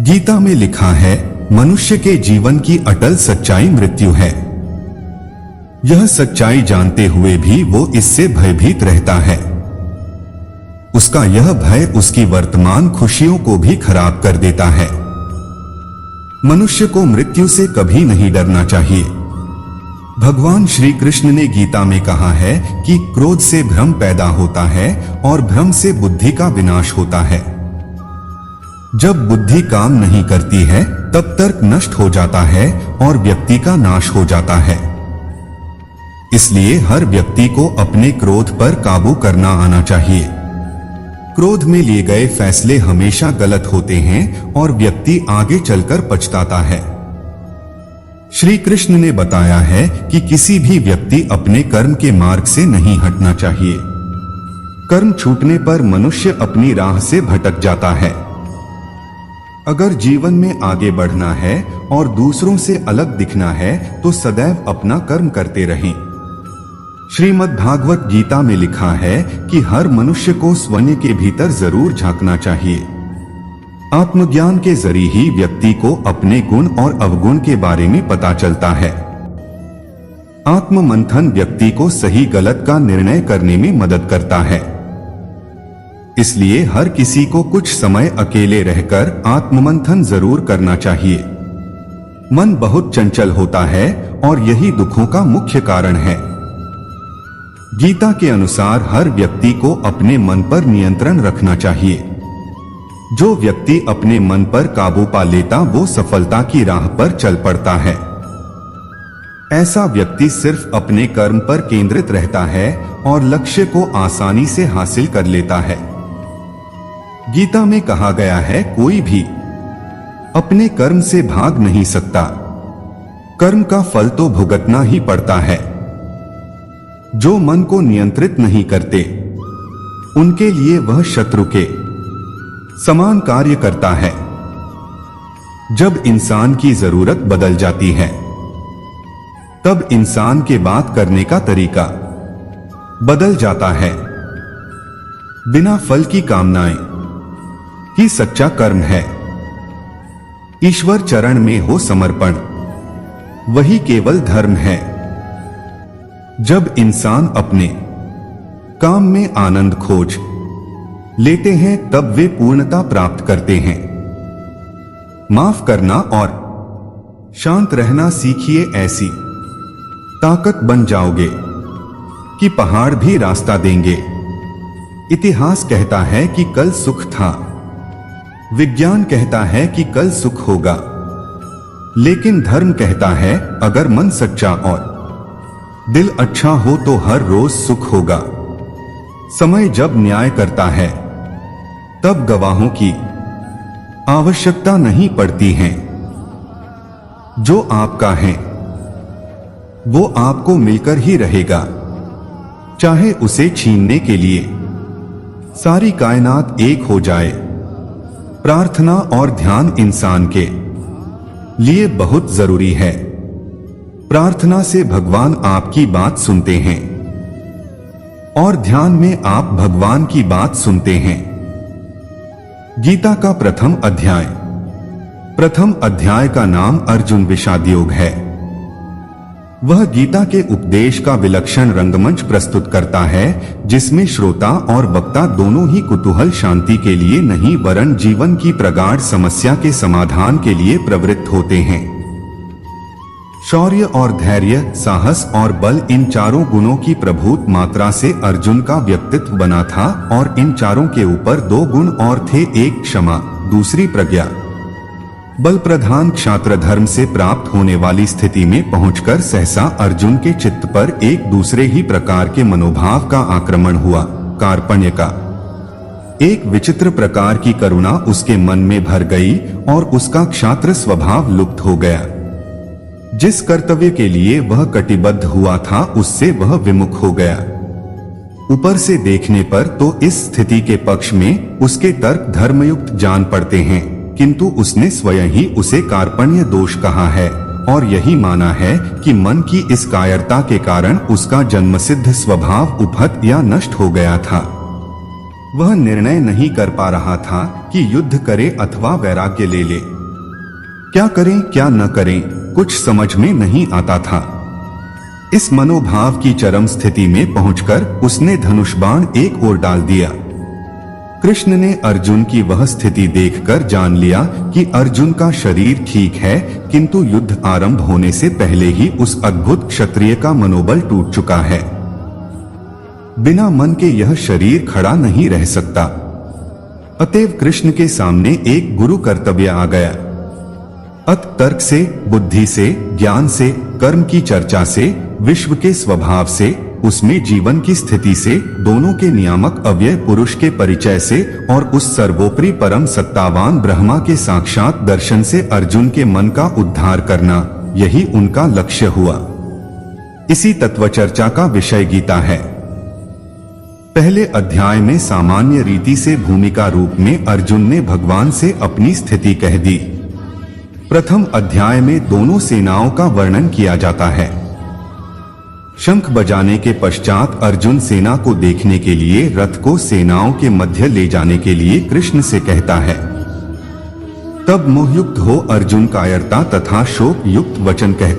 गीता में लिखा है, मनुष्य के जीवन की अटल सच्चाई मृत्यु है। यह सच्चाई जानते हुए भी वो इससे भयभीत रहता है। उसका यह भय उसकी वर्तमान खुशियों को भी खराब कर देता है। मनुष्य को मृत्यु से कभी नहीं डरना चाहिए। भगवान श्री कृष्ण ने गीता में कहा है कि क्रोध से भ्रम पैदा होता है और भ्रम से बुद्धि का विनाश होता है। जब बुद्धि काम नहीं करती है तब तर्क नष्ट हो जाता है और व्यक्ति का नाश हो जाता है। इसलिए हर व्यक्ति को अपने क्रोध पर काबू करना आना चाहिए। क्रोध में लिए गए फैसले हमेशा गलत होते हैं और व्यक्ति आगे चलकर पछताता है। श्री कृष्ण ने बताया है कि किसी भी व्यक्ति अपने कर्म के मार्ग से नहीं हटना चाहिए। कर्म छूटने पर मनुष्य अपनी राह से भटक जाता है। अगर जीवन में आगे बढ़ना है और दूसरों से अलग दिखना है तो सदैव अपना कर्म करते रहें। श्रीमद् भागवत गीता में लिखा है कि हर मनुष्य को स्वयं के भीतर जरूर झांकना चाहिए। आत्मज्ञान के जरिए ही व्यक्ति को अपने गुण और अवगुण के बारे में पता चलता है। आत्म मंथन व्यक्ति को सही गलत का निर्णय करने में मदद करता है। इसलिए हर किसी को कुछ समय अकेले रहकर आत्ममंथन जरूर करना चाहिए। मन बहुत चंचल होता है और यही दुखों का मुख्य कारण है। गीता के अनुसार हर व्यक्ति को अपने मन पर नियंत्रण रखना चाहिए। जो व्यक्ति अपने मन पर काबू पा लेता वो सफलता की राह पर चल पड़ता है। ऐसा व्यक्ति सिर्फ अपने कर्म पर केंद्रित रहता है और लक्ष्य को आसानी से हासिल कर लेता है। गीता में कहा गया है, कोई भी अपने कर्म से भाग नहीं सकता। कर्म का फल तो भुगतना ही पड़ता है। जो मन को नियंत्रित नहीं करते उनके लिए वह शत्रु के समान कार्य करता है। जब इंसान की जरूरत बदल जाती है तब इंसान के बात करने का तरीका बदल जाता है। बिना फल की कामनाएं ही सच्चा कर्म है। ईश्वर चरण में हो समर्पण, वही केवल धर्म है। जब इंसान अपने काम में आनंद खोज लेते हैं तब वे पूर्णता प्राप्त करते हैं। माफ करना और शांत रहना सीखिए, ऐसी ताकत बन जाओगे कि पहाड़ भी रास्ता देंगे। इतिहास कहता है कि कल सुख था, विज्ञान कहता है कि कल सुख होगा, लेकिन धर्म कहता है अगर मन सच्चा और दिल अच्छा हो तो हर रोज सुख होगा। समय जब न्याय करता है तब गवाहों की आवश्यकता नहीं पड़ती है। जो आपका है वो आपको मिलकर ही रहेगा, चाहे उसे छीनने के लिए सारी कायनात एक हो जाए। प्रार्थना और ध्यान इंसान के लिए बहुत जरूरी है। प्रार्थना से भगवान आपकी बात सुनते हैं और ध्यान में आप भगवान की बात सुनते हैं। गीता का प्रथम अध्याय का नाम अर्जुन विषाद योग है। वह गीता के उपदेश का विलक्षण रंगमंच प्रस्तुत करता है जिसमें श्रोता और वक्ता दोनों ही कुतूहल शांति के लिए नहीं वरन जीवन की प्रगाढ़ समस्या के समाधान के लिए प्रवृत्त होते हैं। शौर्य और धैर्य, साहस और बल, इन चारों गुणों की प्रभुत मात्रा से अर्जुन का व्यक्तित्व बना था और इन चारों के ऊपर दो गुण और थे, एक क्षमा, दूसरी प्रज्ञा। बल प्रधान क्षात्र धर्म से प्राप्त होने वाली स्थिति में पहुंचकर सहसा अर्जुन के चित्त पर एक दूसरे ही प्रकार के मनोभाव का आक्रमण हुआ। कार्पण्य का एक विचित्र प्रकार की करुणा उसके मन में भर गई और उसका क्षात्र स्वभाव लुप्त हो गया। जिस कर्तव्य के लिए वह कटिबद्ध हुआ था उससे वह विमुख हो गया। ऊपर से देखने पर तो इस स्थिति के पक्ष में उसके तर्क धर्मयुक्त जान पड़ते हैं, किंतु उसने स्वयं ही उसे कार्पण्य दोष कहा है और यही माना है कि मन की इस कायरता के कारण उसका जन्मसिद्ध स्वभाव उपहत या नष्ट हो गया था। वह निर्णय नहीं कर पा रहा था कि युद्ध करे अथवा वैराग्य ले ले। क्या करें क्या न करें कुछ समझ में नहीं आता था। इस मनोभाव की चरम स्थिति में पहुंचकर उसने धनुष बाण एक ओर डाल दिया। कृष्ण ने अर्जुन की वह स्थिति देखकर जान लिया कि अर्जुन का शरीर ठीक है, किंतु युद्ध आरंभ होने से पहले ही उस अद्भुत क्षत्रिय का मनोबल टूट चुका है। बिना मन के यह शरीर खड़ा नहीं रह सकता। अतएव कृष्ण के सामने एक गुरु कर्तव्य आ गया। अत तर्क से, बुद्धि से, ज्ञान से, कर्म की चर्चा से, विश्व के स्वभाव से, उसमें जीवन की स्थिति से, दोनों के नियामक अव्यय पुरुष के परिचय से और उस सर्वोपरि परम सत्तावान ब्रह्मा के साक्षात दर्शन से अर्जुन के मन का उद्धार करना, यही उनका लक्ष्य हुआ। इसी तत्वचर्चा का विषय गीता है। पहले अध्याय में सामान्य रीति से भूमिका रूप में अर्जुन ने भगवान से अपनी स्थिति कह दी। प्रथम अध्याय में दोनों सेनाओं का वर्णन किया जाता है। शंख बजाने के पश्चात अर्जुन सेना को देखने के लिए रथ को सेनाओं के मध्य ले जाने के लिए कृष्ण से कहता है। तब मोहयुक्त हो अर्जुन कायरता तथा शोक युक्त वचन कहता